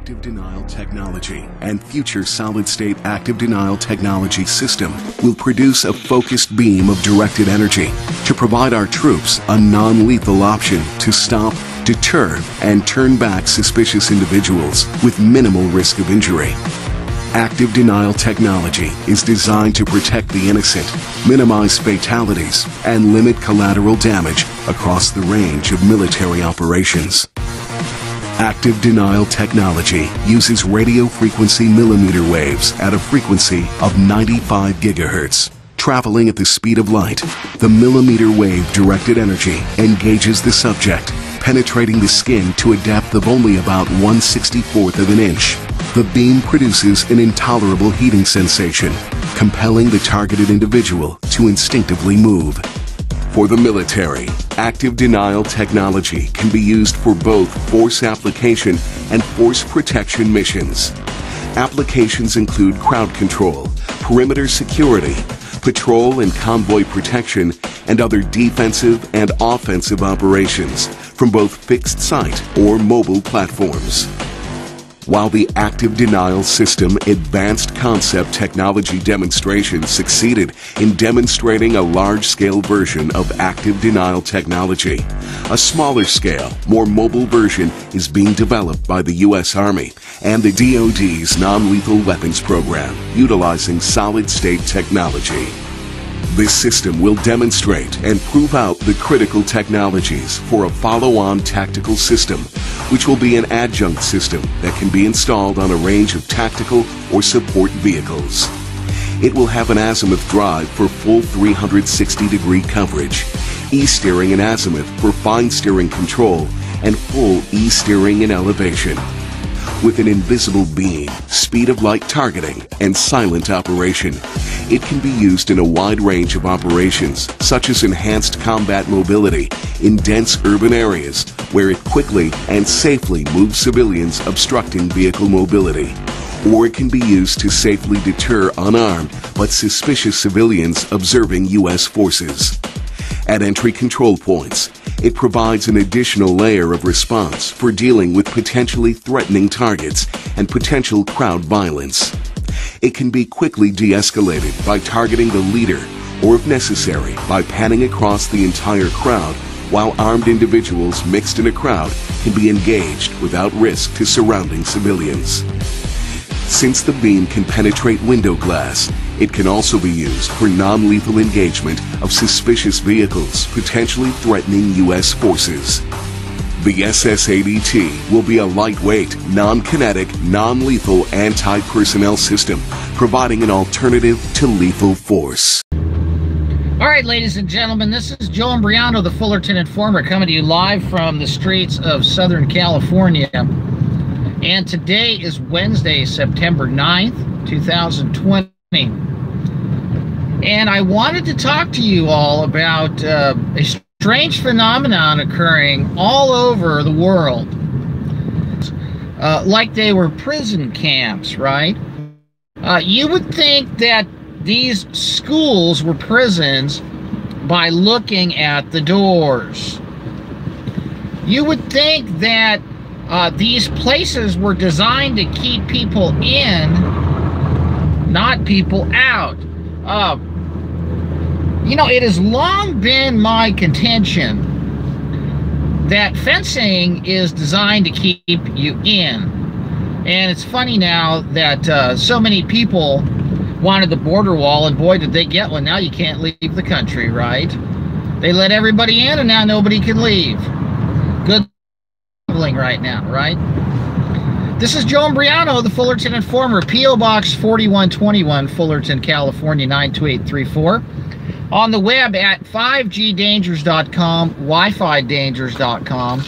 active denial technology and future solid-state active denial technology system will produce a focused beam of directed energy to provide our troops a non-lethal option to stop, deter, and turn back suspicious individuals with minimal risk of injury. Active denial technology is designed to protect the innocent, minimize fatalities, and limit collateral damage across the range of military operations. Active denial technology uses radio frequency millimeter waves at a frequency of 95 gigahertz. Traveling at the speed of light, the millimeter wave directed energy engages the subject, penetrating the skin to a depth of only about 1/64th of an inch. The beam produces an intolerable heating sensation, compelling the targeted individual to instinctively move. For the military, active denial technology can be used for both force application and force protection missions. Applications include crowd control, perimeter security, patrol and convoy protection, and other defensive and offensive operations from both fixed site or mobile platforms. While the active denial system advanced concept technology demonstration succeeded in demonstrating a large-scale version of active denial technology, a smaller scale, more mobile version is being developed by the U.S. Army and the DoD's non-lethal weapons program utilizing solid-state technology. This system will demonstrate and prove out the critical technologies for a follow-on tactical system, which will be an adjunct system that can be installed on a range of tactical or support vehicles. It will have an azimuth drive for full 360-degree coverage, E-steering and azimuth for fine steering control, and full E-steering and elevation. With an invisible beam, speed of light targeting, and silent operation, it can be used in a wide range of operations, such as enhanced combat mobility in dense urban areas, where it quickly and safely moves civilians obstructing vehicle mobility. Or it can be used to safely deter unarmed but suspicious civilians observing U.S. forces. At entry control points, it provides an additional layer of response for dealing with potentially threatening targets and potential crowd violence. It can be quickly de-escalated by targeting the leader, or if necessary, by panning across the entire crowd, while armed individuals mixed in a crowd can be engaged without risk to surrounding civilians. Since the beam can penetrate window glass, it can also be used for non-lethal engagement of suspicious vehicles potentially threatening U.S. forces. The SS-80T will be a lightweight, non-kinetic, non-lethal anti-personnel system, providing an alternative to lethal force. All right, ladies and gentlemen, this is Joe Imbriano, the Fullerton Informer, coming to you live from the streets of Southern California. And today is Wednesday, September 9th, 2020. And I wanted to talk to you all about a strange phenomenon occurring all over the world. Like they were prison camps, right? You would think that these schools were prisons by looking at the doors. You would think that these places were designed to keep people in, not people out. You know, it has long been my contention that fencing is designed to keep you in. And it's funny now that so many people wanted the border wall, and boy, did they get one. Now you can't leave the country, right? They let everybody in, and now nobody can leave. Good right now, right? This is Joe Imbriano, the Fullerton Informer, P.O. Box 4121, Fullerton, California 92834. On the web at 5gdangers.com, WiFi-dangers.com,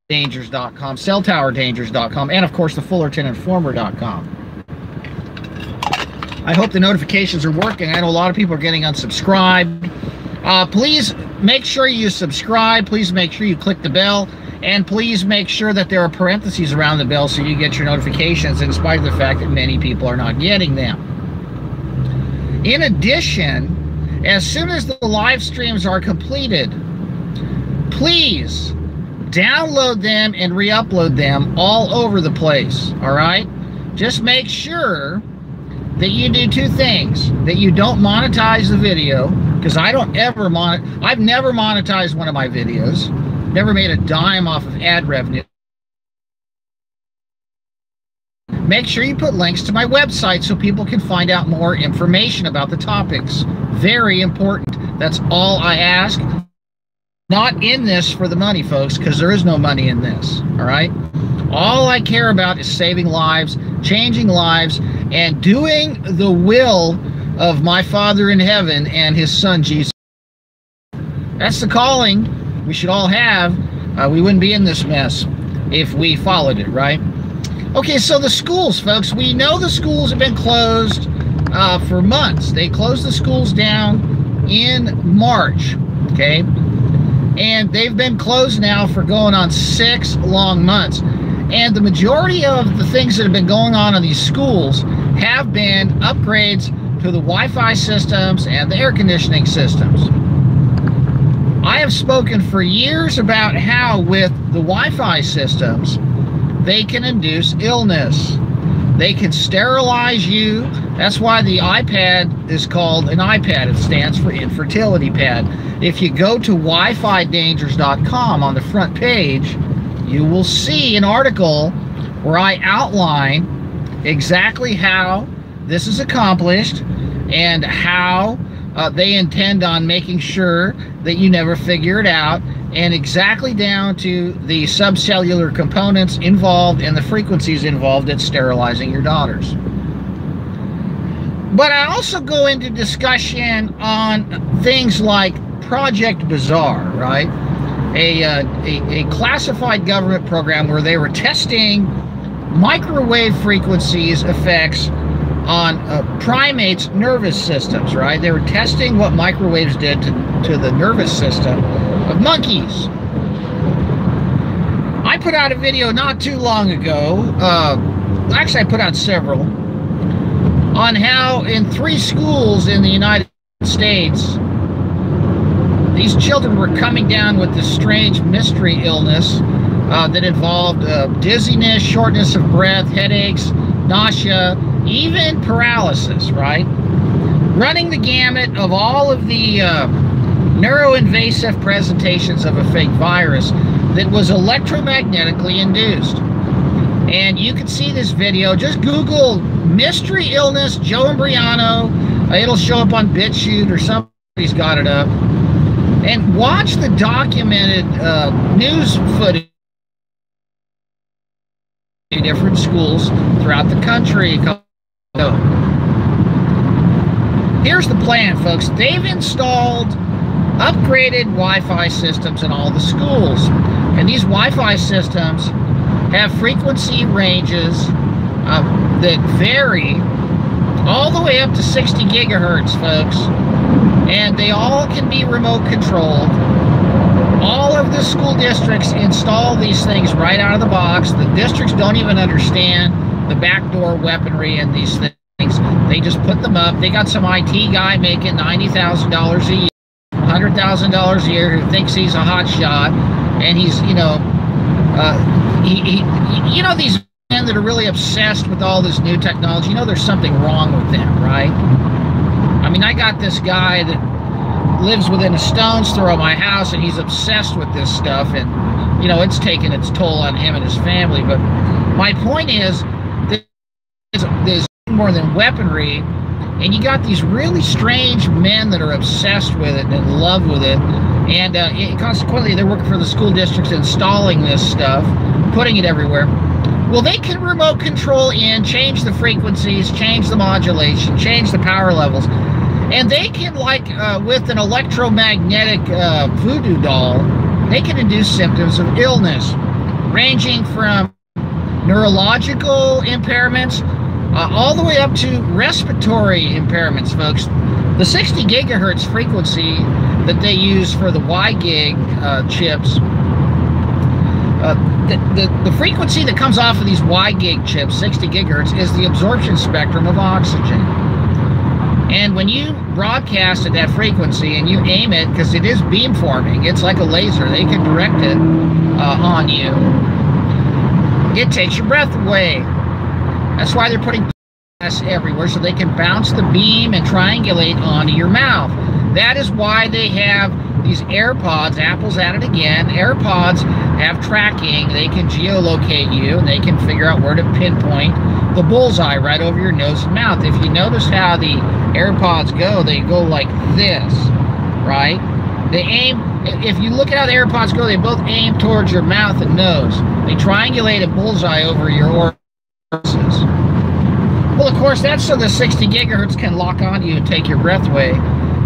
celltowerdangers.com, and of course the FullertonInformer.com. I hope the notifications are working. I know a lot of people are getting unsubscribed. Please make sure you subscribe. Please make sure you click the bell. And please make sure that there are parentheses around the bell so you get your notifications, in spite of the fact that many people are not getting them. In addition, as soon as the live streams are completed, please download them and re-upload them all over the place, all right? Just make sure that you do two things. That you don't monetize the video, because I don't ever I've never monetized one of my videos. Never made a dime off of ad revenue. Make sure you put links to my website so people can find out more information about the topics. Very important. That's all I ask. Not in this for the money, folks, because there is no money in this, all right? All I care about is saving lives, changing lives, and doing the will of my Father in heaven and his Son, Jesus. That's the calling we should all have. We wouldn't be in this mess if we followed it, right? Okay, so the schools, folks. We know the schools have been closed for months. They closed the schools down in March, okay? And they've been closed now for going on 6 long months. And the majority of the things that have been going on in these schools have been upgrades to the Wi-Fi systems and the air conditioning systems. I have spoken for years about how with the Wi-Fi systems, they can induce illness. They can sterilize you. That's why the iPad is called an iPad. It stands for infertility pad. If you go to WiFiDangers.com on the front page, you will see an article where I outline exactly how this is accomplished and how they intend on making sure that you never figure it out, and exactly down to the subcellular components involved and the frequencies involved in sterilizing your daughters. But I also go into discussion on things like Project Bazaar, right? A classified government program where they were testing microwave frequencies effects on primates' nervous systems, right? They were testing what microwaves did to the nervous system of monkeys. I put out a video not too long ago, actually I put out several, on how in 3 schools in the United States, these children were coming down with this strange mystery illness that involved dizziness, shortness of breath, headaches, nausea, even paralysis, right? Running the gamut of all of the neuroinvasive presentations of a fake virus that was electromagnetically induced. And you can see this video. Just Google mystery illness Joe Embriano. It'll show up on BitChute or somebody's got it up. And watch the documented news footage in different schools throughout the country. Here's the plan, folks. They've installed upgraded Wi-Fi systems in all the schools. And these Wi-Fi systems have frequency ranges that vary all the way up to 60 gigahertz, folks. And they all can be remote controlled. All of the school districts install these things right out of the box. The districts don't even understand the backdoor weaponry and these things. They just put them up. They got some IT guy making $90,000 a year, $100,000 a year, who thinks he's a hot shot, and he's, you know, you know, these men that are really obsessed with all this new technology. You know, there's something wrong with them, right? I mean, I got this guy that lives within a stone's throw of my house, and he's obsessed with this stuff, and, you know, it's taken its toll on him and his family. But my point is, there's more than weaponry, and you got these really strange men that are obsessed with it and in love with it, and consequently they're working for the school districts installing this stuff, putting it everywhere. Well, they can remote control in, change the frequencies, change the modulation, change the power levels, and they can, like with an electromagnetic voodoo doll, they can induce symptoms of illness ranging from neurological impairments all the way up to respiratory impairments, folks. The 60 gigahertz frequency that they use for the WiGig chips, the frequency that comes off of these WiGig chips, 60 gigahertz, is the absorption spectrum of oxygen. And when you broadcast at that frequency and you aim it, because it is beamforming, it's like a laser, they can direct it on you, it takes your breath away. That's why they're putting glass everywhere, so they can bounce the beam and triangulate onto your mouth. That is why they have these AirPods. Apple's at it again. AirPods have tracking. They can geolocate you, and they can figure out where to pinpoint the bullseye right over your nose and mouth. If you notice how the AirPods go, they go like this, right? They aim, if you look at how the AirPods go, they both aim towards your mouth and nose. They triangulate a bullseye over your orifices. Well, of course, that's so the 60 gigahertz can lock onto you and take your breath away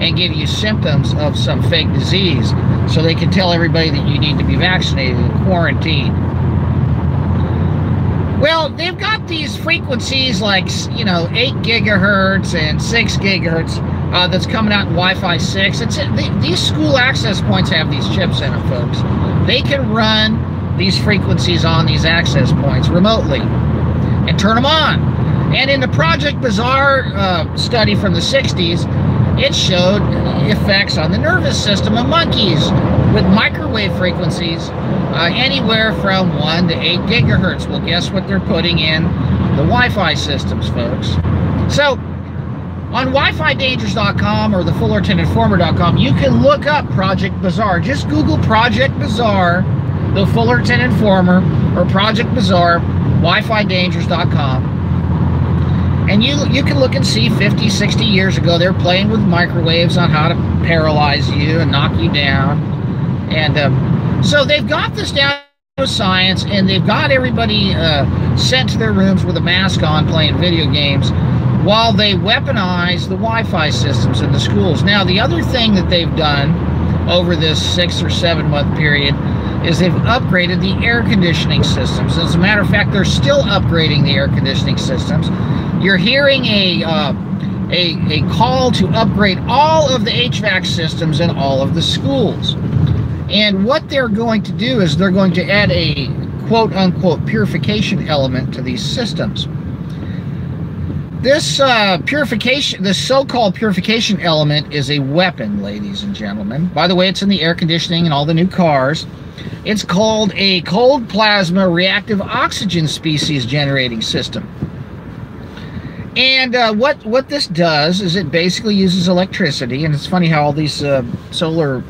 and give you symptoms of some fake disease, so they can tell everybody that you need to be vaccinated and quarantined. Well, they've got these frequencies like, you know, 8 gigahertz and 6 gigahertz that's coming out in Wi-Fi 6. These school access points have these chips in them, folks. They can run these frequencies on these access points remotely and turn them on. And in the Project Bazaar study from the 60s, it showed effects on the nervous system of monkeys with microwave frequencies anywhere from 1 to 8 gigahertz. Well, guess what they're putting in the Wi-Fi systems, folks? So, on WiFiDangers.com or the FullertonInformer.com, you can look up Project Bazaar. Just Google Project Bazaar, the Fullerton Informer, or Project Bazaar, WiFiDangers.com. And you can look and see 50, 60 years ago, they're playing with microwaves on how to paralyze you and knock you down. And so they've got this down to science, and they've got everybody sent to their rooms with a mask on playing video games while they weaponize the Wi-Fi systems in the schools. Now, the other thing that they've done over this 6 or 7 month period is they've upgraded the air conditioning systems. As a matter of fact, they're still upgrading the air conditioning systems. You're hearing a call to upgrade all of the HVAC systems in all of the schools. And what they're going to do is they're going to add a quote-unquote purification element to these systems. This so-called purification element is a weapon, ladies and gentlemen. By the way, it's in the air conditioning and all the new cars. It's called a cold plasma reactive oxygen species generating system. And what this does is it basically uses electricity, and it's funny how all these solar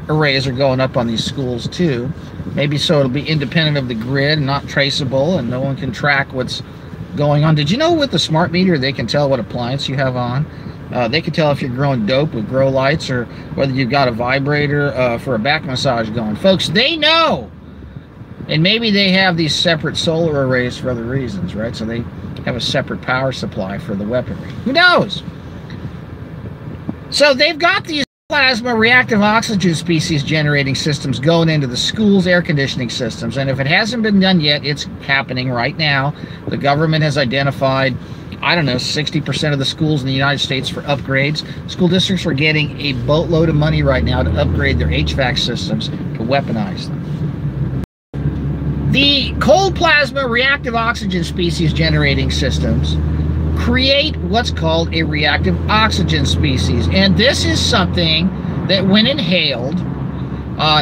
arrays are going up on these schools too. Maybe so it'll be independent of the grid and not traceable, and no one can track what's going on. Did you know with the smart meter they can tell what appliance you have on? They can tell if you're growing dope with grow lights or whether you've got a vibrator for a back massage going. Folks, they know. And maybe they have these separate solar arrays for other reasons, right? So they have a separate power supply for the weaponry. Who knows? So they've got these plasma reactive oxygen species generating systems going into the schools' air conditioning systems. And if it hasn't been done yet, it's happening right now. The government has identified, I don't know, 60% of the schools in the United States for upgrades. School districts are getting a boatload of money right now to upgrade their HVAC systems to weaponize them. The cold plasma reactive oxygen species generating systems create what's called a reactive oxygen species. And this is something that when inhaled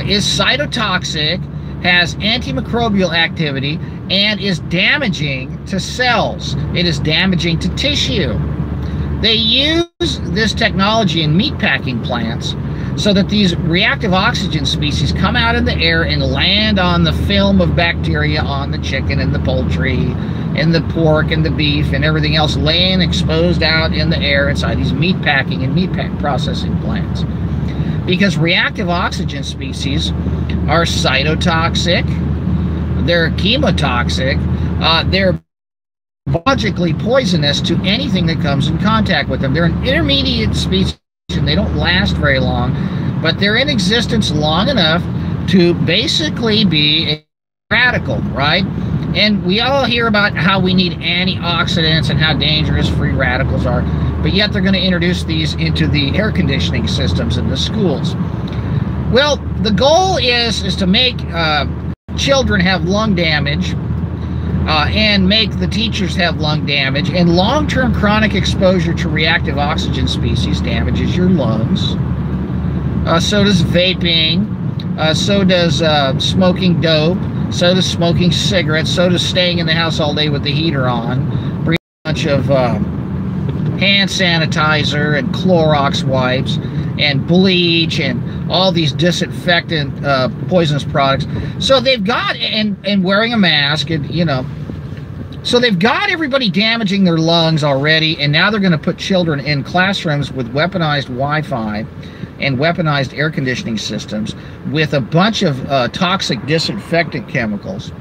is cytotoxic, has antimicrobial activity, and is damaging to cells. It is damaging to tissue. They use this technology in meatpacking plants so that these reactive oxygen species come out in the air and land on the film of bacteria on the chicken and the poultry and the pork and the beef and everything else laying exposed out in the air inside these meatpacking and meat processing plants. Because reactive oxygen species are cytotoxic, they're chemotoxic, they're biologically poisonous to anything that comes in contact with them. They're an intermediate species and they don't last very long, but they're in existence long enough to basically be a radical, right? And we all hear about how we need antioxidants and how dangerous free radicals are, but yet they're going to introduce these into the air conditioning systems in the schools. Well, the goal is to make children have lung damage and make the teachers have lung damage. And long-term chronic exposure to reactive oxygen species damages your lungs. So does vaping. So does smoking dope. So does smoking cigarettes. So does staying in the house all day with the heater on. Bring a bunch of hand sanitizer and Clorox wipes and bleach and all these disinfectant poisonous products. So they've got, and wearing a mask, and you know, so they've got everybody damaging their lungs already, and now they're going to put children in classrooms with weaponized Wi-Fi and weaponized air conditioning systems with a bunch of toxic disinfectant chemicals.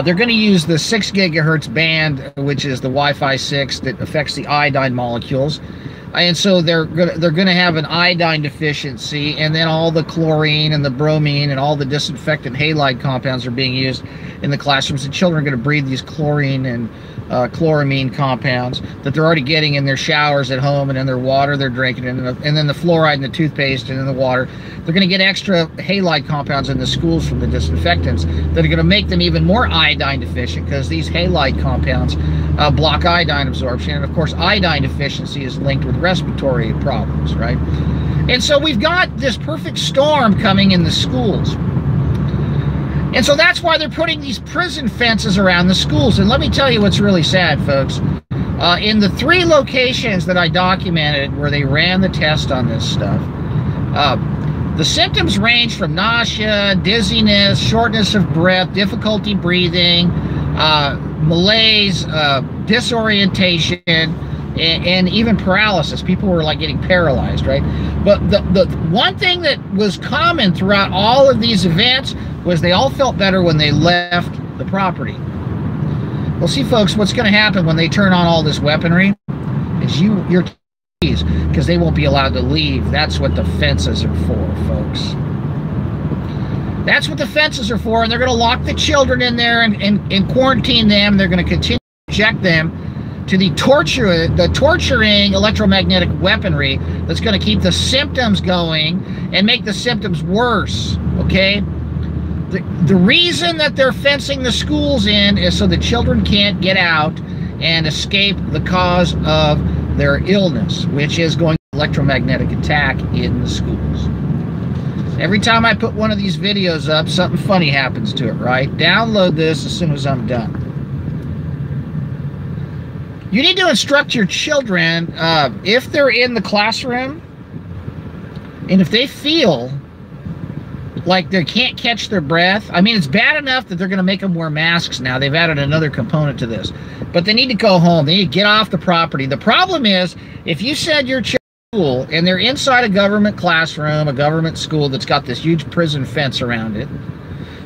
They're going to use the 6 gigahertz band, which is the Wi-Fi 6 that affects the iodine molecules. And so they're going to have an iodine deficiency, and then all the chlorine and the bromine and all the disinfectant halide compounds are being used in the classrooms. The children are going to breathe these chlorine and chloramine compounds that they're already getting in their showers at home and in their water they're drinking, and then the fluoride in the toothpaste and in the water. They're going to get extra halide compounds in the schools from the disinfectants that are going to make them even more iodine deficient, because these halide compounds block iodine absorption. And of course, iodine deficiency is linked with respiratory problems, right? And so we've got this perfect storm coming in the schools. And so that's why they're putting these prison fences around the schools. And let me tell you what's really sad, folks. In the 3 locations that I documented where they ran the test on this stuff, the symptoms range from nausea, dizziness, shortness of breath, difficulty breathing, malaise, disorientation, and even paralysis. People were like getting paralyzed, right? But the one thing that was common throughout all of these events was they all felt better when they left the property. Well, see, folks, what's going to happen when they turn on all this weaponry is you're teased, because they won't be allowed to leave. That's what the fences are for, folks. That's what the fences are for, and they're going to lock the children in there and quarantine them. They're going to continue to subject them to the torturing electromagnetic weaponry that's going to keep the symptoms going and make the symptoms worse, okay? The reason that they're fencing the schools in is so the children can't get out and escape the cause of their illness, which is going to electromagnetic attack in the schools. Every time I put one of these videos up, something funny happens to it, right? Download this as soon as I'm done. You need to instruct your children, if they're in the classroom, and if they feel like they can't catch their breath. I mean, it's bad enough that they're going to make them wear masks now. They've added another component to this. But they need to go home. They need to get off the property. The problem is, if you send your child to school and they're inside a government classroom, a government school that's got this huge prison fence around it.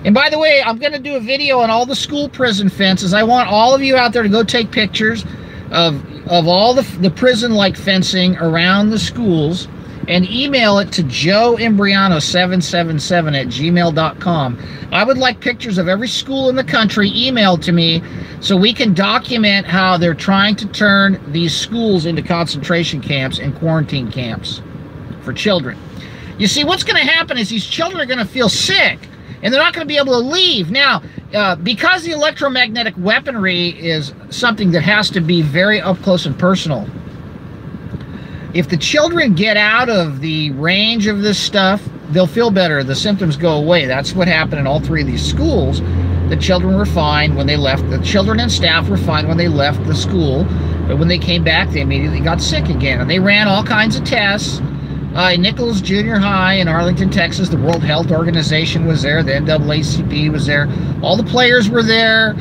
And by the way, I'm going to do a video on all the school prison fences. I want all of you out there to go take pictures of all the prison-like fencing around the schools, and email it to joeimbriano777@gmail.com. I would like pictures of every school in the country emailed to me so we can document how they're trying to turn these schools into concentration camps and quarantine camps for children. You see, what's going to happen is these children are going to feel sick, and they're not going to be able to leave. Now, because the electromagnetic weaponry is something that has to be very up close and personal, if the children get out of the range of this stuff, they'll feel better. The symptoms go away. That's what happened in all 3 of these schools. The children were fine when they left. The children and staff were fine when they left the school. But when they came back, they immediately got sick again. And they ran all kinds of tests. In Nichols Junior High in Arlington, Texas, the World Health Organization was there. The NAACP was there. All the players were there.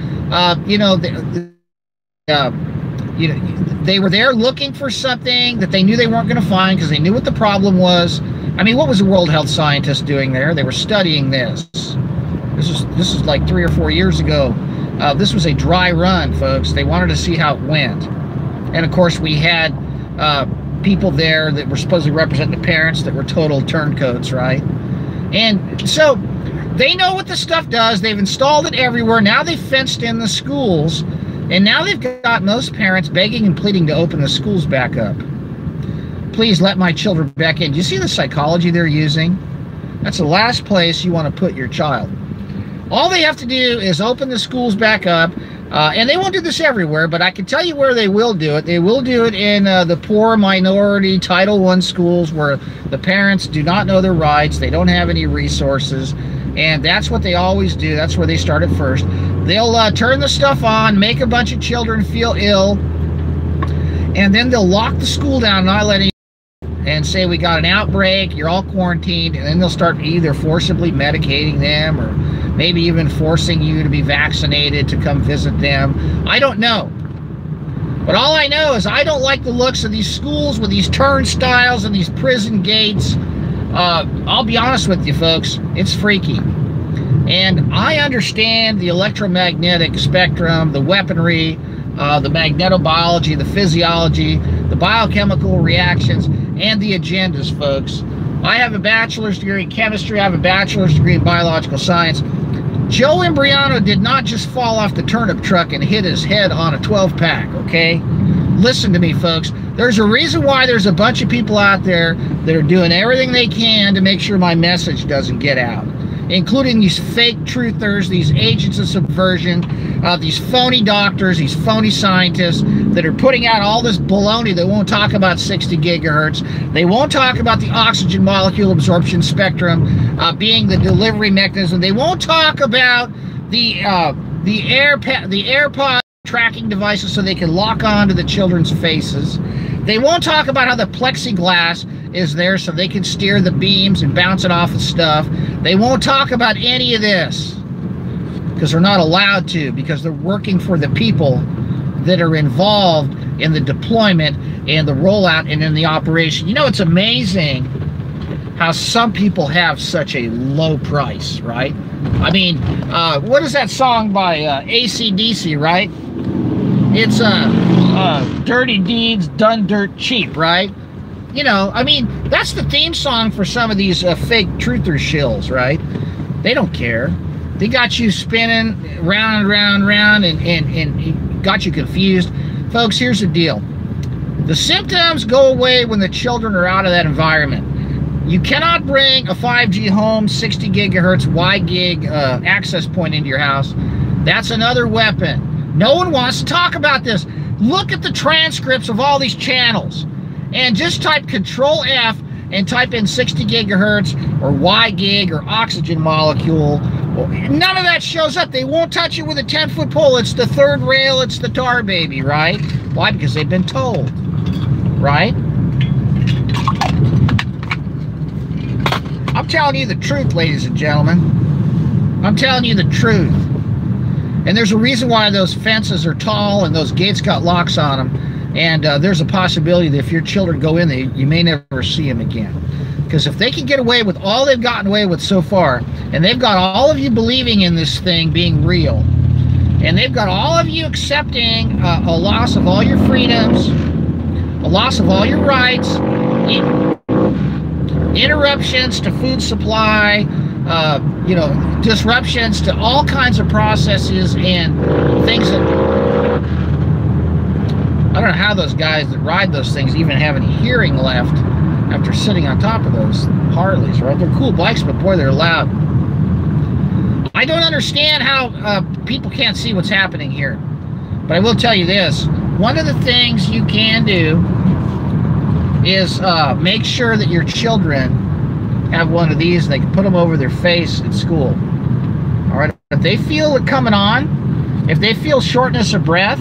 They were there looking for something that they knew they weren't going to find, because they knew what the problem was. I mean, what was the World Health scientists doing there? They were studying this. This is like 3 or 4 years ago. This was a dry run, folks. They wanted to see how it went. And of course, we had people there that were supposed to represent the parents that were total turncoats, right? And so they know what the stuff does. They've installed it everywhere. Now they've fenced in the schools. And now they've got most parents begging and pleading to open the schools back up. Please let my children back in. Do you see the psychology they're using? That's the last place you want to put your child. All they have to do is open the schools back up, and they won't do this everywhere, but I can tell you where they will do it. They will do it in the poor minority Title I schools where the parents do not know their rights, they don't have any resources, and that's what they always do. That's where they start at first. They'll turn the stuff on, make a bunch of children feel ill, and then they'll lock the school down, not let any, and say, we got an outbreak, you're all quarantined, and then they'll start either forcibly medicating them or maybe even forcing you to be vaccinated to come visit them. I don't know. But all I know is I don't like the looks of these schools with these turnstiles and these prison gates. I'll be honest with you, folks, it's freaky. And I understand the electromagnetic spectrum, the weaponry, the magnetobiology, the physiology, the biochemical reactions, and the agendas, folks. I have a bachelor's degree in chemistry. I have a bachelor's degree in biological science. Joe Imbriano did not just fall off the turnip truck and hit his head on a 12-pack, okay? Listen to me, folks. There's a reason why there's a bunch of people out there that are doing everything they can to make sure my message doesn't get out, including these fake truthers, these agents of subversion, these phony doctors, these phony scientists that are putting out all this baloney. They won't talk about 60 gigahertz. They won't talk about the oxygen molecule absorption spectrum being the delivery mechanism. They won't talk about the AirPod tracking devices so they can lock on to the children's faces. They won't talk about how the plexiglass is there so they can steer the beams and bounce it off of stuff. They won't talk about any of this because they're not allowed to, because they're working for the people that are involved in the deployment and the rollout and in the operation. You know, it's amazing how some people have such a low price, right? I mean, what is that song by AC/DC, right? It's Dirty Deeds Done Dirt Cheap, right? You know, I mean, that's the theme song for some of these fake truther shills, right? They don't care. They got you spinning round and round and round and got you confused. Folks, here's the deal. The symptoms go away when the children are out of that environment. You cannot bring a 5G home, 60 gigahertz WiGig access point into your house. That's another weapon. No one wants to talk about this. Look at the transcripts of all these channels and just type Control F and type in 60 gigahertz or WiGig or oxygen molecule. None of that shows up. They won't touch it with a 10-foot pole. It's the third rail. It's the tar baby, right? Why? Because they've been told, right? I'm telling you the truth, ladies and gentlemen. I'm telling you the truth. And there's a reason why those fences are tall and those gates got locks on them. And there's a possibility that if your children go in there, you may never see them again. Because if they can get away with all they've gotten away with so far, and they've got all of you believing in this thing being real, and they've got all of you accepting a loss of all your freedoms, a loss of all your rights, interruptions to food supply, you know, disruptions to all kinds of processes and things that, I don't know how those guys that ride those things even have any hearing left after sitting on top of those Harleys, right? They're cool bikes, but boy, they're loud. I don't understand how people can't see what's happening here. But I will tell you this. One of the things you can do is make sure that your children have one of these and they can put them over their face at school. All right? If they feel it coming on, if they feel shortness of breath,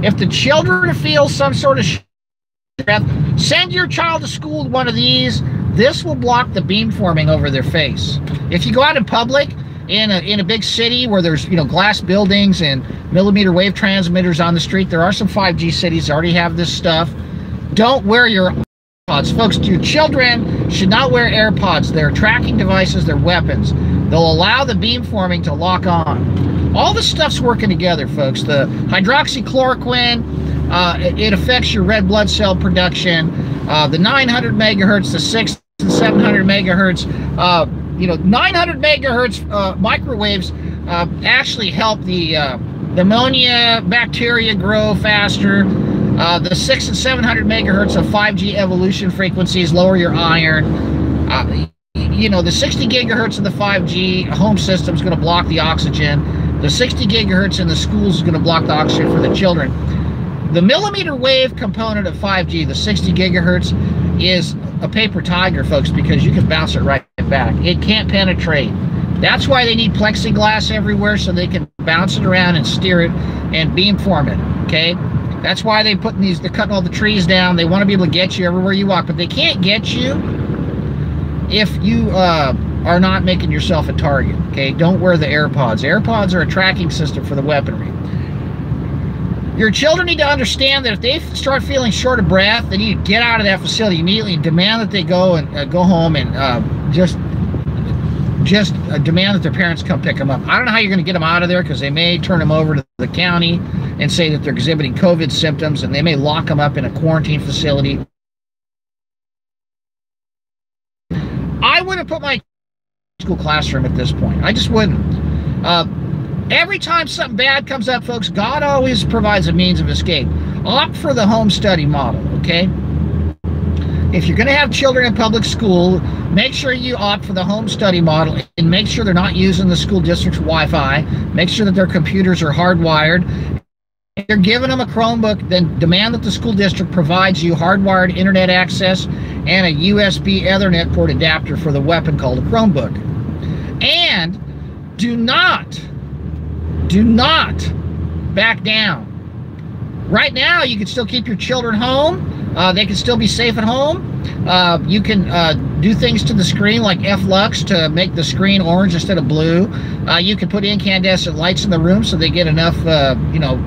if the children feel some sort of breath, send your child to school with one of these. This will block the beam forming over their face. If you go out in public, in a big city where there's, you know, glass buildings and millimeter wave transmitters on the street, there are some 5G cities that already have this stuff. Don't wear your AirPods. Folks, your children should not wear AirPods. They're tracking devices, they're weapons. They'll allow the beam forming to lock on. All this stuff's working together, folks. The hydroxychloroquine, it affects your red blood cell production. The 900 megahertz, the 600 and 700 megahertz, you know, 900 megahertz microwaves actually help the pneumonia bacteria grow faster. The 600 and 700 megahertz of 5G evolution frequencies lower your iron. you know, the 60 gigahertz of the 5G home system is going to block the oxygen. The 60 gigahertz in the schools is going to block the oxygen for the children. The millimeter wave component of 5G, the 60 gigahertz, is a paper tiger, folks, because you can bounce it right back. It can't penetrate. That's why they need plexiglass everywhere, so they can bounce it around and steer it and beamform it, okay? That's why they're cutting all the trees down. They want to be able to get you everywhere you walk, but they can't get you if you are not making yourself a target, okay? Don't wear the AirPods. AirPods are a tracking system for the weaponry. Your children need to understand that if they start feeling short of breath, they need to get out of that facility immediately and demand that they go home and just demand that their parents come pick them up. I don't know how you're going to get them out of there, because they may turn them over to the county and say that they're exhibiting COVID symptoms, and they may lock them up in a quarantine facility. I wouldn't put my school classroom at this point. I just wouldn't. Every time something bad comes up, folks, God always provides a means of escape. Opt for the home study model, okay? If you're going to have children in public school, make sure you opt for the home study model, and make sure they're not using the school district's Wi-Fi. Make sure that their computers are hardwired. If you're giving them a Chromebook, then demand that the school district provides you hardwired internet access and a USB Ethernet port adapter for the weapon called a Chromebook. And do not back down. Right now, you can still keep your children home. They can still be safe at home. You can do things to the screen like F-Lux to make the screen orange instead of blue. You can put incandescent lights in the room so they get enough, you know,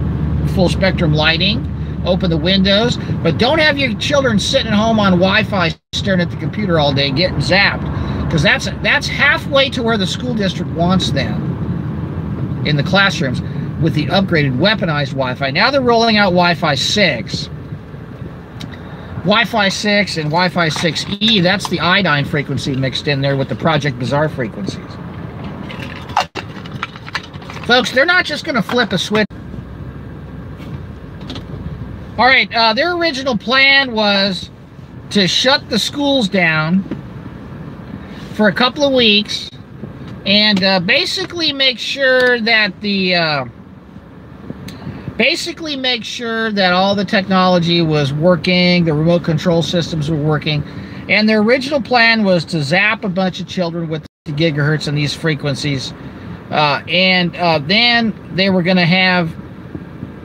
full spectrum lighting. Open the windows, but don't have your children sitting at home on Wi-Fi staring at the computer all day getting zapped, because that's halfway to where the school district wants them in the classrooms with the upgraded weaponized Wi-Fi. Now they're rolling out Wi-Fi 6. Wi-Fi 6 and Wi-Fi 6E, that's the iodine frequency mixed in there with the Project Bazaar frequencies. Folks, they're not just going to flip a switch. All right, their original plan was to shut the schools down for a couple of weeks and basically make sure that all the technology was working, the remote control systems were working, and their original plan was to zap a bunch of children with the gigahertz and these frequencies, and then they were going to have.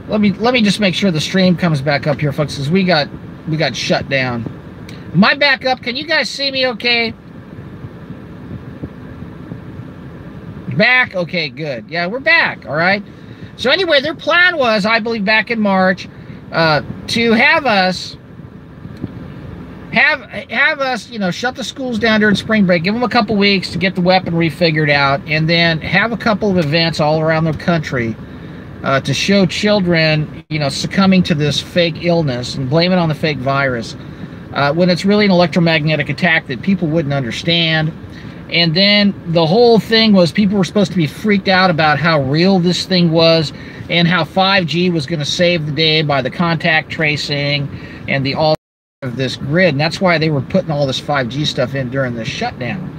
Let me just make sure the stream comes back up here, folks, because we got shut down. Am I back up? Can you guys see me okay? Back? Okay, good. Yeah, we're back, all right? So anyway, their plan was, I believe back in March, to have us, you know, shut the schools down during spring break, give them a couple weeks to get the weaponry figured out, and then have a couple of events all around the country to show children, you know, succumbing to this fake illness and blame it on the fake virus, when it's really an electromagnetic attack that people wouldn't understand. And then the whole thing was people were supposed to be freaked out about how real this thing was and how 5G was going to save the day by the contact tracing and the all of this grid. And that's why they were putting all this 5G stuff in during the shutdown.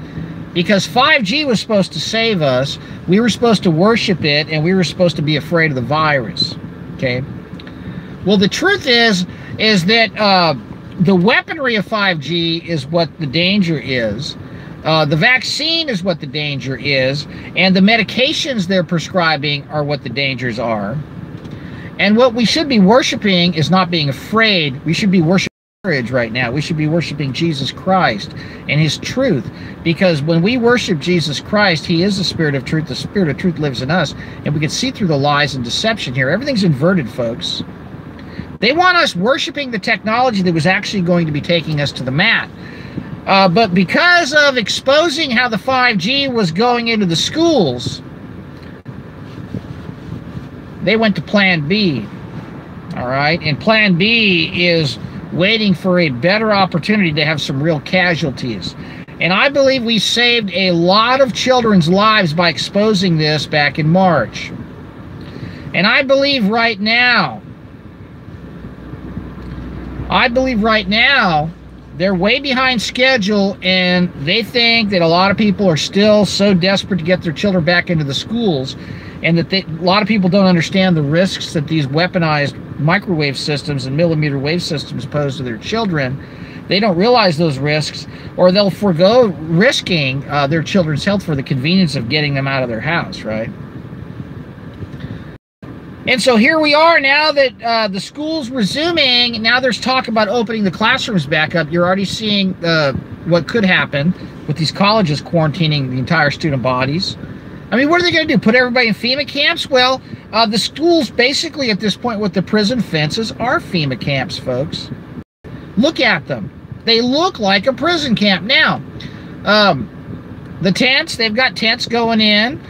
Because 5G was supposed to save us, we were supposed to worship it, and we were supposed to be afraid of the virus, okay? Well, the truth is that the weaponry of 5G is what the danger is. The vaccine is what the danger is, and the medications they're prescribing are what the dangers are. And what we should be worshiping is not being afraid. We should be worshiping courage right now. We should be worshiping Jesus Christ and his truth, because when we worship Jesus Christ, he is the Spirit of truth. The Spirit of truth lives in us, and we can see through the lies and deception here. Everything's inverted, folks. They want us worshiping the technology that was actually going to be taking us to the mat. But because of exposing how the 5G was going into the schools, they went to Plan B. All right? And Plan B is waiting for a better opportunity to have some real casualties. And I believe we saved a lot of children's lives by exposing this back in March. And I believe right now They're way behind schedule, and they think that a lot of people are still so desperate to get their children back into the schools, and that a lot of people don't understand the risks that these weaponized microwave systems and millimeter wave systems pose to their children. They don't realize those risks, or they'll forego risking their children's health for the convenience of getting them out of their house, right? And so here we are now that the school's resuming. Now there's talk about opening the classrooms back up. You're already seeing what could happen with these colleges quarantining the entire student bodies. I mean, what are they going to do? Put everybody in FEMA camps? Well, the schools basically at this point with the prison fences are FEMA camps, folks. Look at them. They look like a prison camp. Now, the tents, they've got tents going in.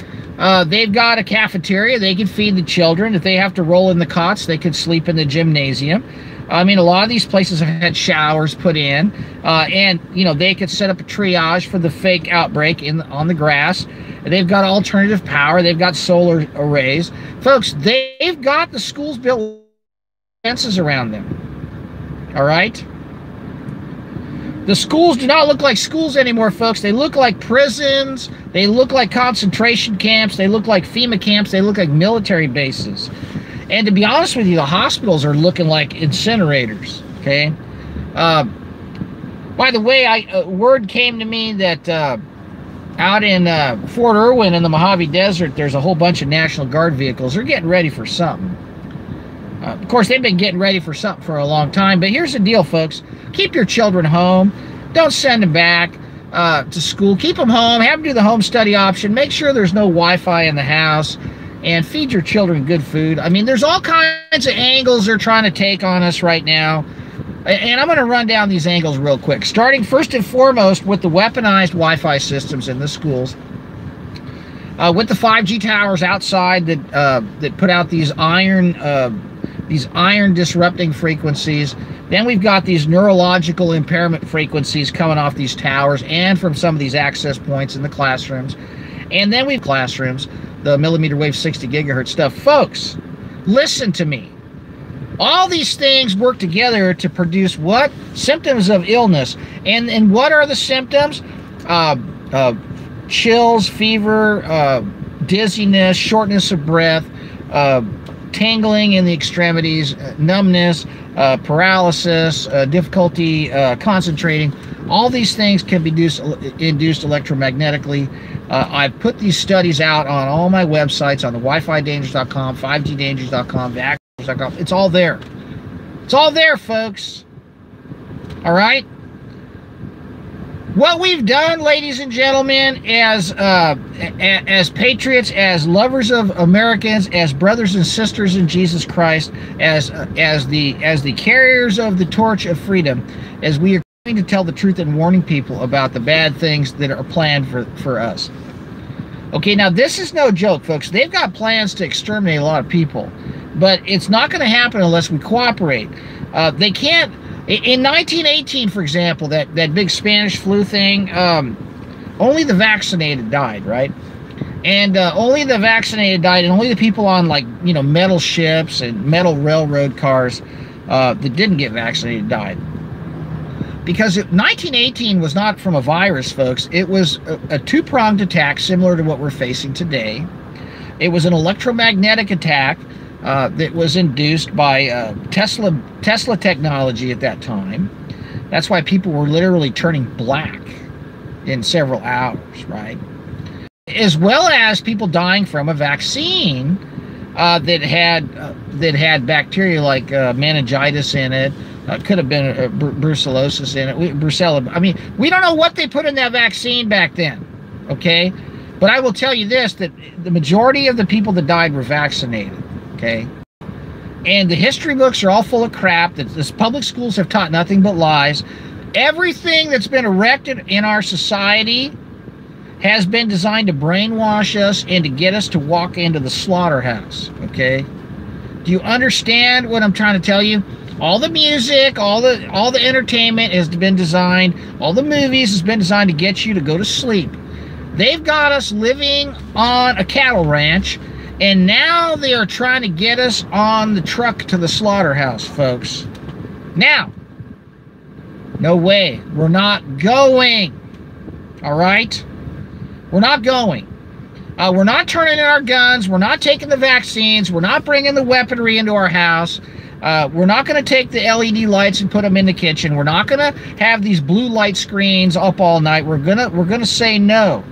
They've got a cafeteria. They can feed the children. If they have to roll in the cots, they could sleep in the gymnasium. I mean, a lot of these places have had showers put in, and you know, they could set up a triage for the fake outbreak on the grass. They've got alternative power. They've got solar arrays, folks. They've got the schools built fences around them. All right. The schools do not look like schools anymore, folks. They look like prisons. They look like concentration camps. They look like FEMA camps. They look like military bases. And to be honest with you, the hospitals are looking like incinerators, okay? By the way, word came to me that out in Fort Irwin in the Mojave Desert, there's a whole bunch of National Guard vehicles. They're getting ready for something. Of course, they've been getting ready for something for a long time. But here's the deal, folks. Keep your children home. Don't send them back to school. Keep them home. Have them do the home study option. Make sure there's no Wi-Fi in the house. And feed your children good food. I mean, there's all kinds of angles they're trying to take on us right now. And I'm going to run down these angles real quick. Starting first and foremost with the weaponized Wi-Fi systems in the schools. With the 5G towers outside that put out these iron disrupting frequencies. Then we've got these neurological impairment frequencies coming off these towers and from some of these access points in the classrooms. And then we've classrooms, the millimeter wave 60 gigahertz stuff. Folks, listen to me. All these things work together to produce what? Symptoms of illness. And what are the symptoms? Chills, fever, dizziness, shortness of breath, tingling in the extremities, numbness, paralysis, difficulty concentrating. All these things can be induced electromagnetically. I've put these studies out on all my websites, on the WiFiDangers.com, 5GDangers.com, theActors.com. It's all there. It's all there, folks. All right? What we've done, ladies and gentlemen, as patriots, as lovers of Americans, as brothers and sisters in Jesus Christ, as the carriers of the torch of freedom, as we are to tell the truth and warning people about the bad things that are planned for us. Okay, now this is no joke, folks. They've got plans to exterminate a lot of people, but it's not going to happen unless we cooperate. They can't. In 1918, for example, that big Spanish flu thing, only the vaccinated died, right? And only the vaccinated died, and only the people on, like, you know, metal ships and metal railroad cars that didn't get vaccinated died. Because 1918 was not from a virus, folks. It was a two-pronged attack similar to what we're facing today. It was an electromagnetic attack that was induced by Tesla technology at that time. That's why people were literally turning black in several hours, right? As well as people dying from a vaccine that had bacteria like meningitis in it. Could have been brucellosis in it. Brucella. I mean, we don't know what they put in that vaccine back then, okay? But I will tell you this, that the majority of the people that died were vaccinated, okay? And the history books are all full of crap. That the public schools have taught nothing but lies. Everything that's been erected in our society has been designed to brainwash us and to get us to walk into the slaughterhouse, okay? Do you understand what I'm trying to tell you? All the music, all the entertainment has been designed, all the movies has been designed to get you to go to sleep. They've got us living on a cattle ranch, and now they are trying to get us on the truck to the slaughterhouse, folks. Now No way. We're not going. All right? We're not going. We're not turning in our guns. We're not taking the vaccines. We're not bringing the weaponry into our house. We're not going to take the LED lights and put them in the kitchen. We're not going to have these blue light screens up all night. We're gonna say no.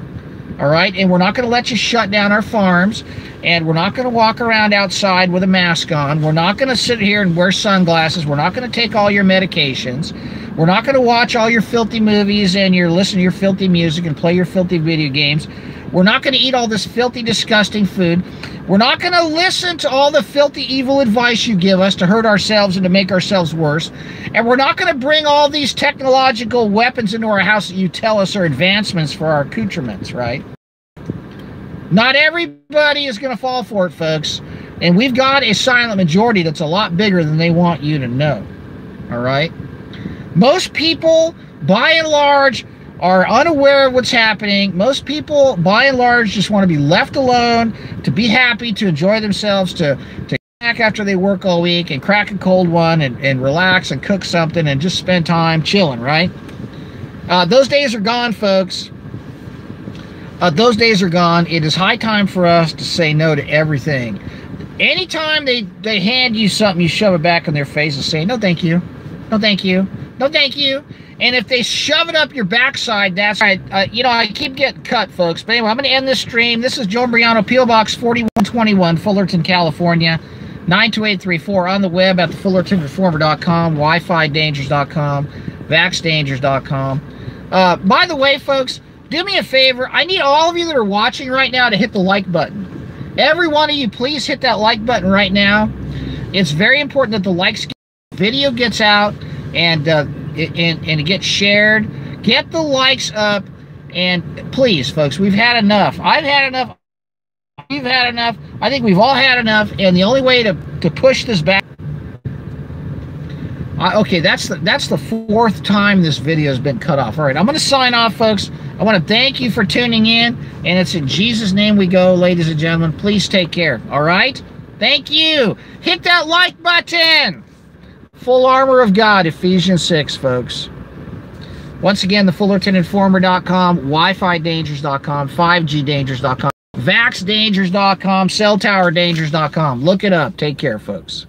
All right? And we're not going to let you shut down our farms. And we're not going to walk around outside with a mask on. We're not going to sit here and wear sunglasses. We're not going to take all your medications. We're not going to watch all your filthy movies and listen to your filthy music and play your filthy video games. We're not going to eat all this filthy, disgusting food. We're not going to listen to all the filthy, evil advice you give us to hurt ourselves and to make ourselves worse. And we're not going to bring all these technological weapons into our house that you tell us are advancements for our accoutrements, right? Not everybody is going to fall for it, folks. And we've got a silent majority that's a lot bigger than they want you to know. All right? Most people, by and large, are unaware of what's happening. Most people, by and large, just want to be left alone, to be happy, to enjoy themselves, to back after they work all week and crack a cold one and relax and cook something and just spend time chilling, right? Those days are gone, folks. Those days are gone. It is high time for us to say no to everything. Anytime they hand you something, you shove it back in their face and say, no, thank you. No, thank you. No, thank you. And if they shove it up your backside, that's right. You know, I keep getting cut, folks. But anyway, I'm going to end this stream. This is Joe Briano, P.O. Box 4121, Fullerton, California, 92834. On the web at thefullertoninformer.com, WiFiDangers.com, VaxDangers.com. By the way, folks, do me a favor. I need all of you that are watching right now to hit the like button. Every one of you, please hit that like button right now. It's very important that the video gets out and it gets shared. Get the likes up, and please, folks, we've had enough. I've had enough. We've had enough. I think we've all had enough, and the only way to push this back. Okay, that's the fourth time this video has been cut off. All right, I'm going to sign off, folks. I want to thank you for tuning in, and it's in Jesus' name we go, ladies and gentlemen. Please take care. All right? Thank you. Hit that like button. Full armor of God, Ephesians 6, folks. Once again, thefullertoninformer.com, WiFiDangers.com, 5GDangers.com, VaxDangers.com, CellTowerDangers.com. Look it up. Take care, folks.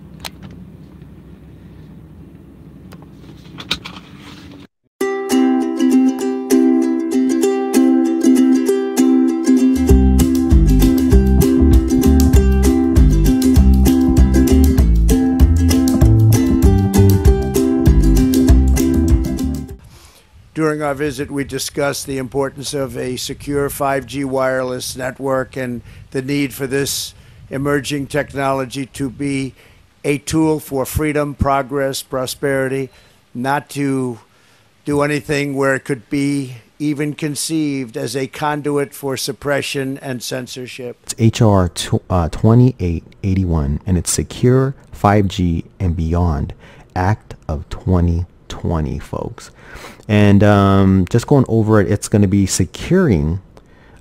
During our visit, we discussed the importance of a secure 5G wireless network and the need for this emerging technology to be a tool for freedom, progress, prosperity, not to do anything where it could be even conceived as a conduit for suppression and censorship. It's HR 2881, and it's Secure 5G and Beyond Act of 2020, folks. And just going over it, it's going to be securing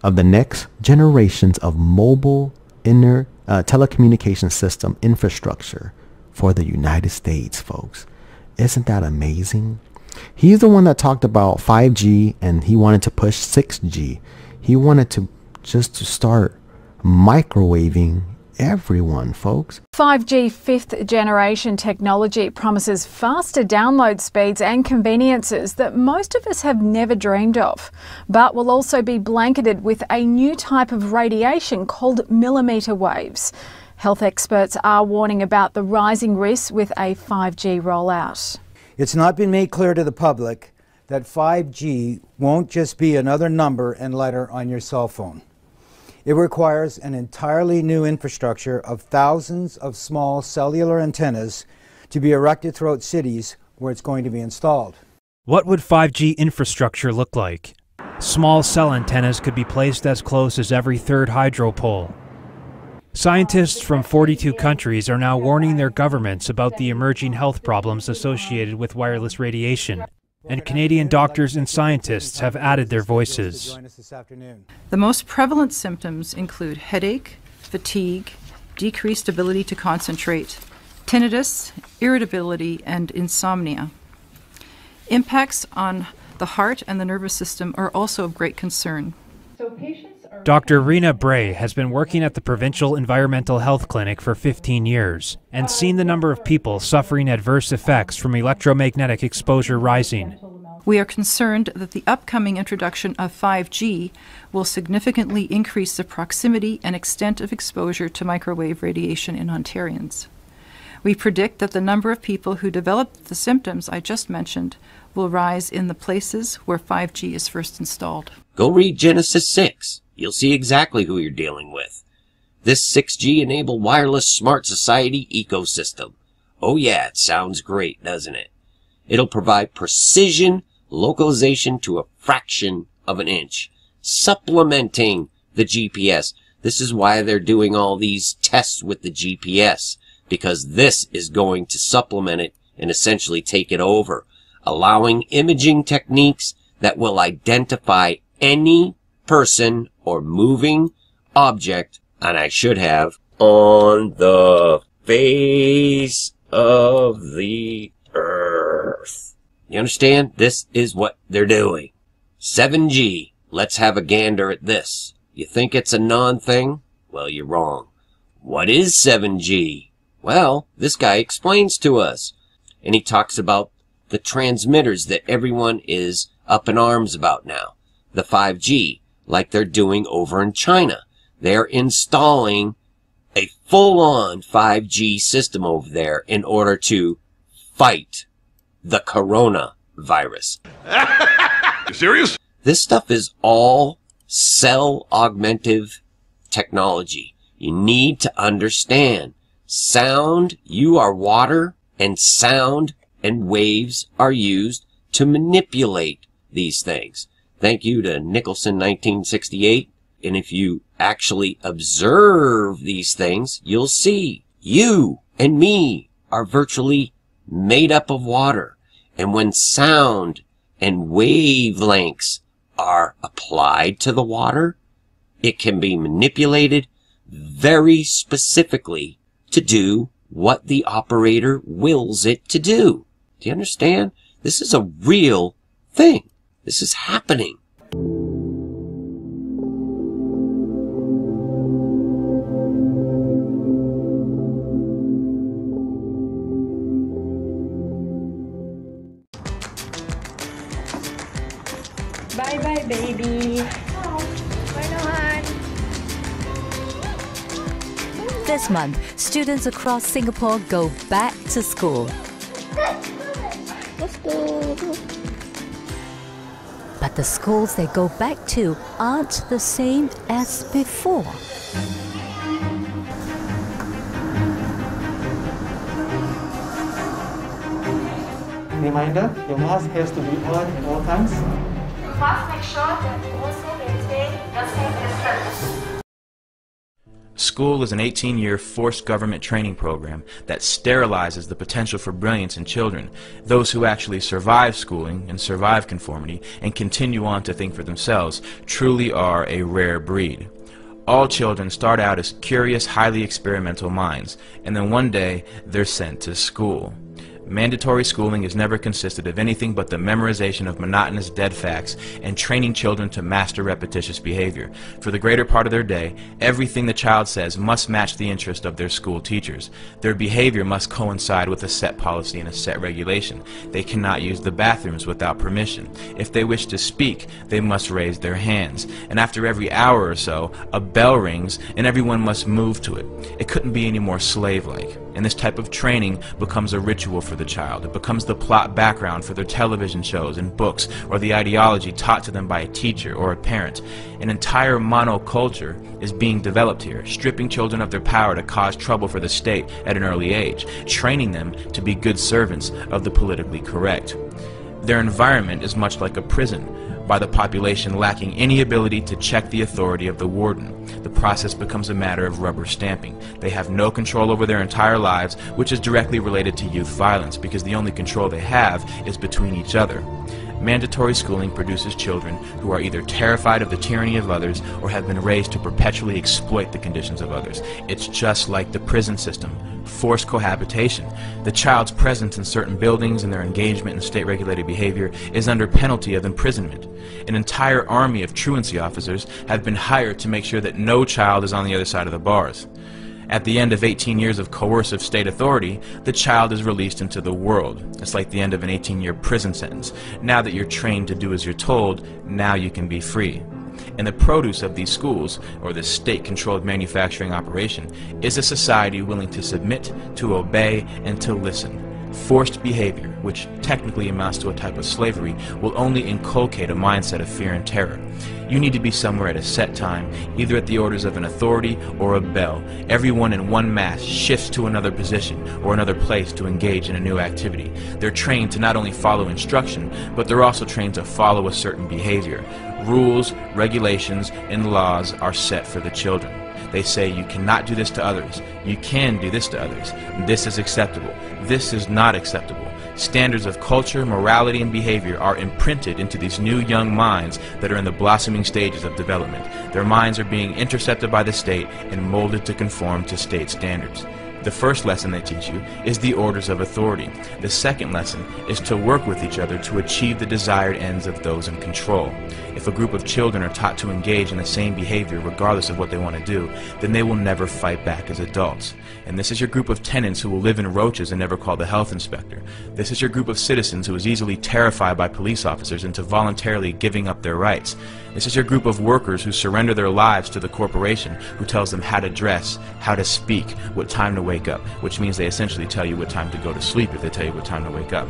of the next generations of mobile telecommunication system infrastructure for the United States, folks. Isn't that amazing? He's the one that talked about 5G, and he wanted to push 6G. He wanted to start microwaving everyone, folks. 5G fifth generation technology promises faster download speeds and conveniences that most of us have never dreamed of, but will also be blanketed with a new type of radiation called millimeter waves. Health experts are warning about the rising risks with a 5G rollout. It's not been made clear to the public that 5G won't just be another number and letter on your cell phone. It requires an entirely new infrastructure of thousands of small cellular antennas to be erected throughout cities where it's going to be installed. What would 5G infrastructure look like? Small cell antennas could be placed as close as every third hydro pole. Scientists from 42 countries are now warning their governments about the emerging health problems associated with wireless radiation. And Canadian doctors and scientists have added their voices. The most prevalent symptoms include headache, fatigue, decreased ability to concentrate, tinnitus, irritability, and insomnia. Impacts on the heart and the nervous system are also of great concern. Dr. Rena Bray has been working at the Provincial Environmental Health Clinic for 15 years and seen the number of people suffering adverse effects from electromagnetic exposure rising. We are concerned that the upcoming introduction of 5G will significantly increase the proximity and extent of exposure to microwave radiation in Ontarians. We predict that the number of people who develop the symptoms I just mentioned will rise in the places where 5G is first installed. Go read Genesis 6. You'll see exactly who you're dealing with. This 6G-enabled wireless smart society ecosystem. Oh yeah, it sounds great, doesn't it? It'll provide precision localization to a fraction of an inch, supplementing the GPS. This is why they're doing all these tests with the GPS, because this is going to supplement it and essentially take it over, allowing imaging techniques that will identify any person or moving object, and I should have, on the face of the earth. You understand? This is what they're doing. 7G. Let's have a gander at this. You think it's a non-thing? Well, you're wrong. What is 7G? Well, this guy explains to us. And he talks about the transmitters that everyone is up in arms about now. The 5G, like they're doing over in China. They're installing a full-on 5G system over there in order to fight the coronavirus. You serious? This stuff is all cell augmentive technology. You need to understand. Sound, you are water, and sound and waves are used to manipulate these things. Thank you to Nicholson 1968. And if you actually observe these things, you'll see you and me are virtually made up of water. And when sound and wavelengths are applied to the water, it can be manipulated very specifically to do what the operator wills it to do. Do you understand? This is a real thing. This is happening. Bye-bye, baby. This month, students across Singapore go back to school. Let's go. But the schools they go back to aren't the same as before. Reminder, your mask has to be on at all times. You must make sure that you also maintain the safe distance. School is an 18-year forced government training program that sterilizes the potential for brilliance in children. Those who actually survive schooling and survive conformity and continue on to think for themselves truly are a rare breed. All children start out as curious, highly experimental minds, and then one day they're sent to school. Mandatory schooling has never consisted of anything but the memorization of monotonous dead facts and training children to master repetitious behavior. For the greater part of their day, everything the child says must match the interest of their school teachers. Their behavior must coincide with a set policy and a set regulation. They cannot use the bathrooms without permission. If they wish to speak, they must raise their hands. And after every hour or so, a bell rings and everyone must move to it. It couldn't be any more slave-like. And this type of training becomes a ritual for the child. It becomes the plot background for their television shows and books, or the ideology taught to them by a teacher or a parent. An entire monoculture is being developed here, stripping children of their power to cause trouble for the state at an early age, training them to be good servants of the politically correct. Their environment is much like a prison, by the population lacking any ability to check the authority of the warden. The process becomes a matter of rubber stamping. They have no control over their entire lives, which is directly related to youth violence, because the only control they have is between each other. Mandatory schooling produces children who are either terrified of the tyranny of others or have been raised to perpetually exploit the conditions of others. It's just like the prison system. Forced cohabitation. The child's presence in certain buildings and their engagement in state-regulated behavior is under penalty of imprisonment. An entire army of truancy officers have been hired to make sure that no child is on the other side of the bars. At the end of 18 years of coercive state authority, the child is released into the world. It's like the end of an 18-year prison sentence. Now that you're trained to do as you're told, now you can be free. And the produce of these schools, or this state-controlled manufacturing operation, is a society willing to submit, to obey, and to listen. Forced behavior, which technically amounts to a type of slavery, will only inculcate a mindset of fear and terror. You need to be somewhere at a set time, either at the orders of an authority or a bell. Everyone in one mass shifts to another position or another place to engage in a new activity. They're trained to not only follow instruction, but they're also trained to follow a certain behavior. Rules, regulations, and laws are set for the children. They say you cannot do this to others. You can do this to others. This is acceptable. This is not acceptable. Standards of culture, morality, and behavior are imprinted into these new young minds that are in the blossoming stages of development. Their minds are being intercepted by the state and molded to conform to state standards. The first lesson they teach you is the orders of authority. The second lesson is to work with each other to achieve the desired ends of those in control. If a group of children are taught to engage in the same behavior regardless of what they want to do, then they will never fight back as adults. And this is your group of tenants who will live in roaches and never call the health inspector. This is your group of citizens who is easily terrified by police officers into voluntarily giving up their rights. This is your group of workers who surrender their lives to the corporation who tells them how to dress, how to speak, what time to wake up, which means they essentially tell you what time to go to sleep if they tell you what time to wake up.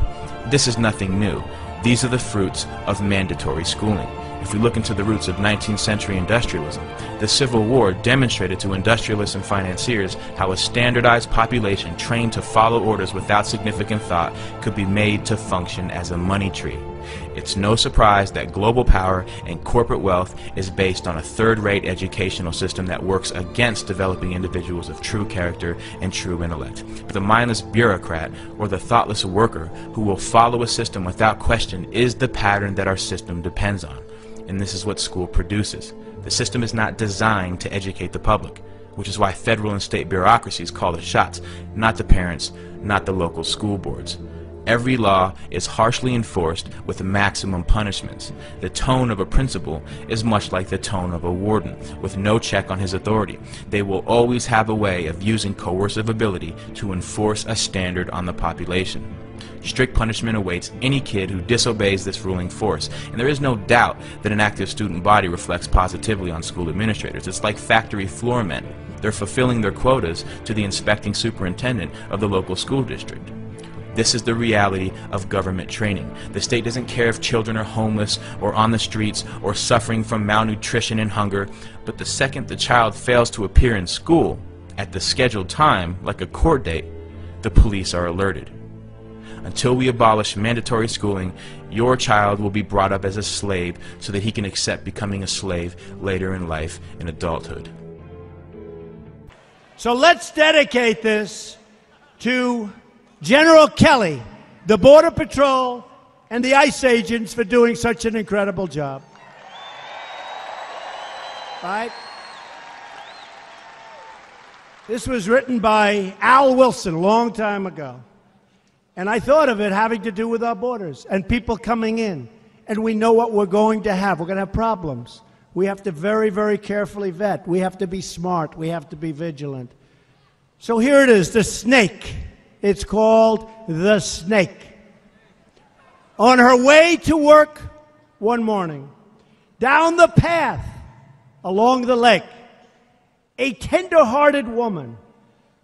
This is nothing new. These are the fruits of mandatory schooling. If we look into the roots of 19th century industrialism, the Civil War demonstrated to industrialists and financiers how a standardized population trained to follow orders without significant thought could be made to function as a money tree. It's no surprise that global power and corporate wealth is based on a third-rate educational system that works against developing individuals of true character and true intellect. The mindless bureaucrat or the thoughtless worker who will follow a system without question is the pattern that our system depends on. And this is what school produces. The system is not designed to educate the public, which is why federal and state bureaucracies call the shots, not the parents, not the local school boards. Every law is harshly enforced with maximum punishments. The tone of a principal is much like the tone of a warden, with no check on his authority. They will always have a way of using coercive ability to enforce a standard on the population. Strict punishment awaits any kid who disobeys this ruling force, and there is no doubt that an active student body reflects positively on school administrators. It's like factory floor men. They're fulfilling their quotas to the inspecting superintendent of the local school district. This is the reality of government training. The state doesn't care if children are homeless or on the streets or suffering from malnutrition and hunger, but the second the child fails to appear in school at the scheduled time, like a court date, the police are alerted. Until we abolish mandatory schooling, your child will be brought up as a slave so that he can accept becoming a slave later in life in adulthood. So let's dedicate this to General Kelly, the Border Patrol, and the ICE agents for doing such an incredible job. All right? This was written by Al Wilson a long time ago. And I thought of it having to do with our borders and people coming in. And we know what we're going to have. We're going to have problems. We have to very, very carefully vet. We have to be smart. We have to be vigilant. So here it is, the snake. It's called the snake. On her way to work one morning, down the path along the lake, a tender-hearted woman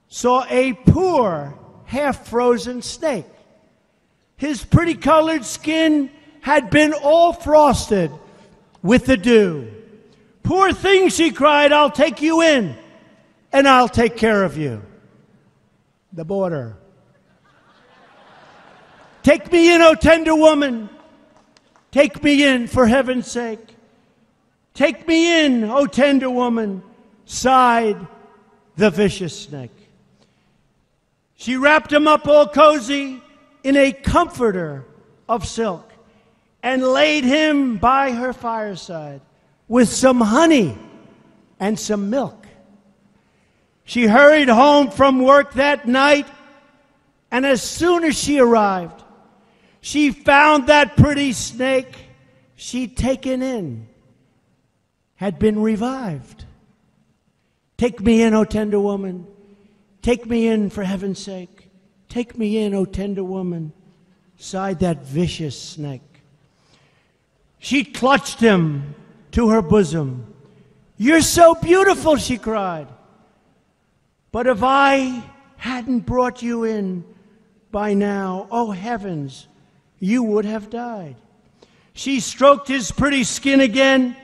saw a poor, half-frozen snake. His pretty-colored skin had been all frosted with the dew. "Poor thing," she cried, "I'll take you in, and I'll take care of you." The border. "Take me in, O tender woman. Take me in, for heaven's sake. Take me in, O tender woman," sighed the vicious snake. She wrapped him up all cozy in a comforter of silk and laid him by her fireside with some honey and some milk. She hurried home from work that night, and as soon as she arrived, she found that pretty snake she'd taken in had been revived. Take me in, O tender woman. Take me in, for heaven's sake. Take me in, O tender woman, sighed that vicious snake. She clutched him to her bosom. You're so beautiful, she cried. But if I hadn't brought you in by now, oh heavens, you would have died. She stroked his pretty skin again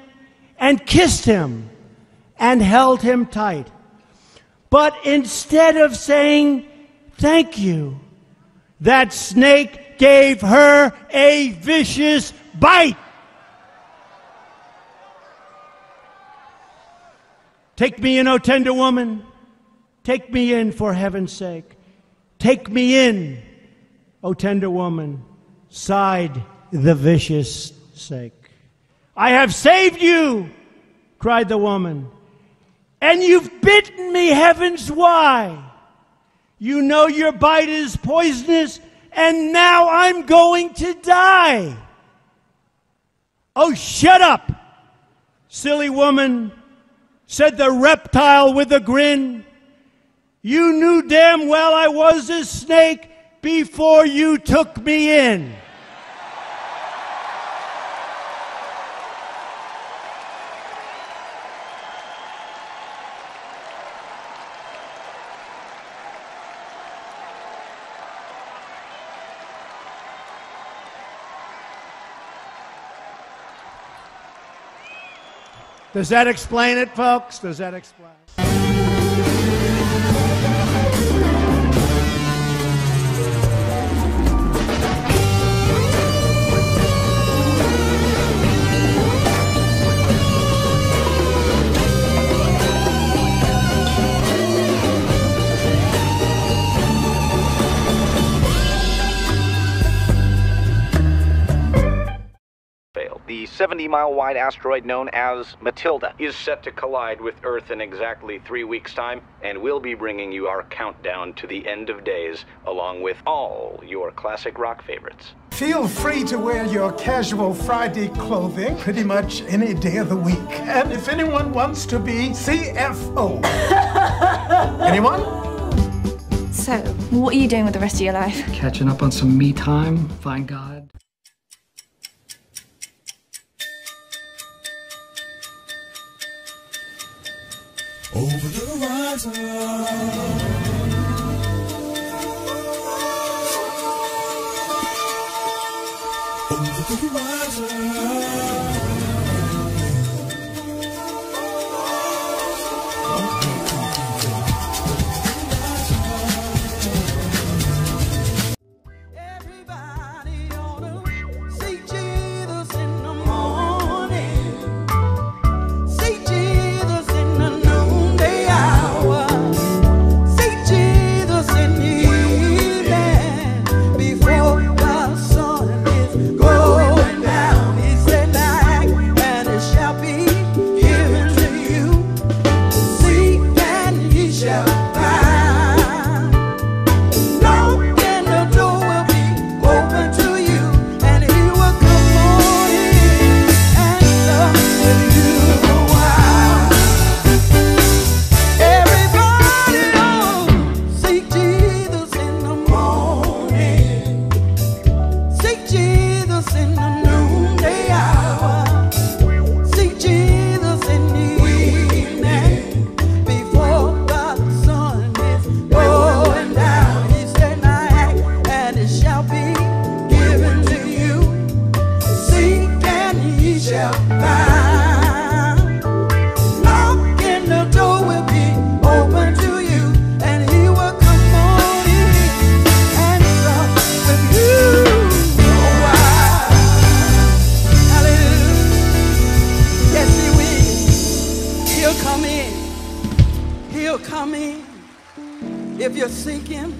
and kissed him and held him tight. But instead of saying thank you, that snake gave her a vicious bite. Take me in, O tender woman. Take me in, for heaven's sake. Take me in, O tender woman, sighed the vicious snake. I have saved you, cried the woman, and you've bitten me, heavens, why? You know your bite is poisonous, and now I'm going to die. Oh, shut up, silly woman, said the reptile with a grin. You knew damn well I was a snake before you took me in. Does that explain it, folks? Does that explain it? The 70-mile-wide asteroid known as Matilda is set to collide with Earth in exactly 3 weeks' time, and we'll be bringing you our countdown to the end of days, along with all your classic rock favorites. Feel free to wear your casual Friday clothing pretty much any day of the week. And if anyone wants to be CFO. Anyone? So, what are you doing with the rest of your life? Catching up on some me time, thank God. Over the horizon, over the horizon. If you're seeking,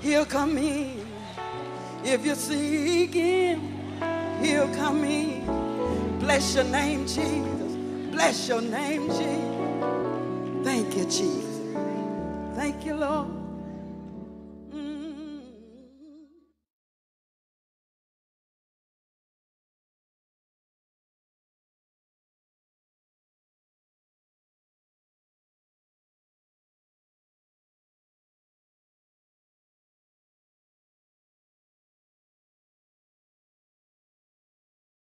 he'll come in. If you're seeking, He'll come in. Bless your name, Jesus. Bless your name, Jesus. Thank you, Jesus. Thank you, Lord.